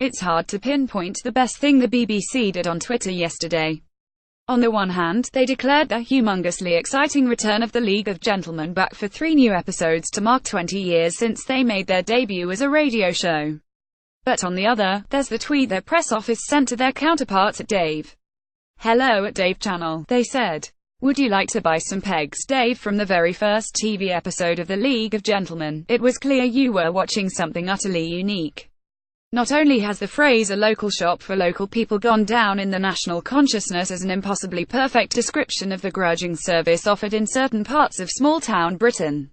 It's hard to pinpoint the best thing the BBC did on Twitter yesterday. On the one hand, they declared the humongously exciting return of the League of Gentlemen back for 3 new episodes to mark 20 years since they made their debut as a radio show. But on the other, there's the tweet their press office sent to their counterparts at Dave. Hello at Dave Channel, they said. Would you like to buy some pegs, Dave? From the very first TV episode of the League of Gentlemen, it was clear you were watching something utterly unique. Not only has the phrase "a local shop for local people" gone down in the national consciousness as an impossibly perfect description of the grudging service offered in certain parts of small-town Britain.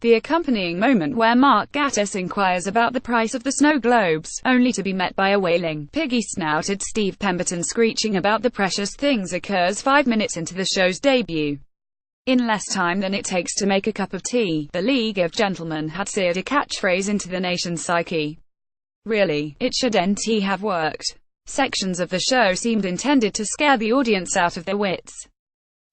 The accompanying moment where Mark Gatiss inquires about the price of the snow globes, only to be met by a wailing, piggy-snouted Steve Pemberton screeching about the precious things, occurs 5 minutes into the show's debut. In less time than it takes to make a cup of tea, the League of Gentlemen had seared a catchphrase into the nation's psyche. Really, it shouldn't have worked. Sections of the show seemed intended to scare the audience out of their wits.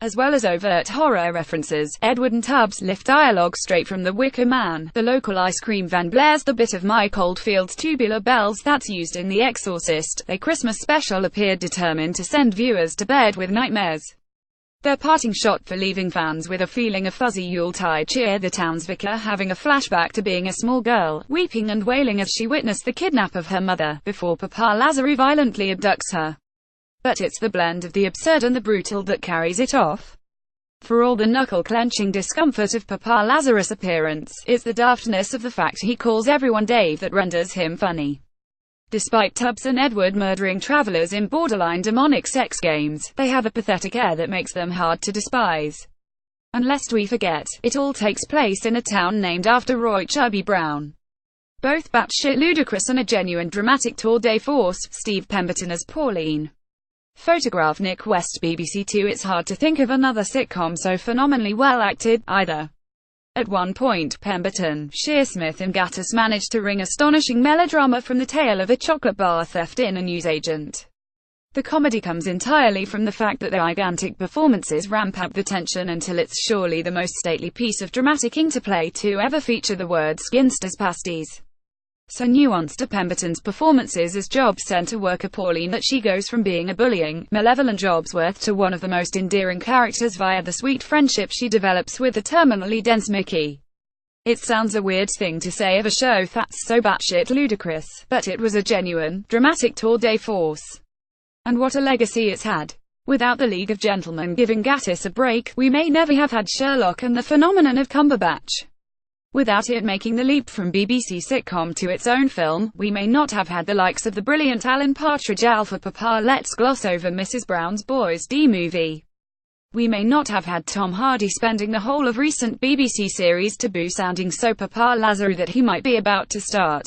As well as overt horror references, Edward and Tubbs lift dialogue straight from The Wicker Man. The local ice cream van blares the bit of Mike Oldfield's Tubular Bells that's used in The Exorcist. Their Christmas special appeared determined to send viewers to bed with nightmares. Their parting shot for leaving fans with a feeling of fuzzy Yuletide cheer, the town's vicar having a flashback to being a small girl, weeping and wailing as she witnessed the kidnap of her mother, before Papa Lazarus violently abducts her. But it's the blend of the absurd and the brutal that carries it off. For all the knuckle-clenching discomfort of Papa Lazarus' appearance, it's the daftness of the fact he calls everyone Dave that renders him funny. Despite Tubbs and Edward murdering travelers in borderline demonic sex games, they have a pathetic air that makes them hard to despise. And lest we forget, it all takes place in a town named after Roy Chubby Brown. Both batshit ludicrous and a genuine dramatic tour de force. Steve Pemberton as Pauline. Photograph Nick West, BBC Two. It's hard to think of another sitcom so phenomenally well acted, either. At one point, Pemberton, Shearsmith and Gatiss managed to wring astonishing melodrama from the tale of a chocolate bar theft in a newsagent. The comedy comes entirely from the fact that their gigantic performances ramp up the tension until it's surely the most stately piece of dramatic interplay to ever feature the words "ginsters pasties." So nuanced are Pemberton's performances as job centre worker Pauline that she goes from being a bullying, malevolent Jobsworth to one of the most endearing characters via the sweet friendship she develops with the terminally dense Mickey. It sounds a weird thing to say of a show that's so batshit ludicrous, but it was a genuine, dramatic tour de force. And what a legacy it's had. Without the League of Gentlemen giving Gatiss a break, we may never have had Sherlock and the phenomenon of Cumberbatch. Without it making the leap from BBC sitcom to its own film, we may not have had the likes of the brilliant Alan Partridge. Alpha Papa, let's gloss over Mrs. Brown's Boys D-movie. We may not have had Tom Hardy spending the whole of recent BBC series Taboo sounding so Papa Lazarus that he might be about to start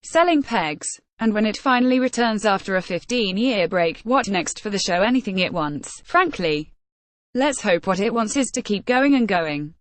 selling pegs. And when it finally returns after a 15-year break, what next for the show? Anything it wants, frankly. Let's hope what it wants is to keep going and going.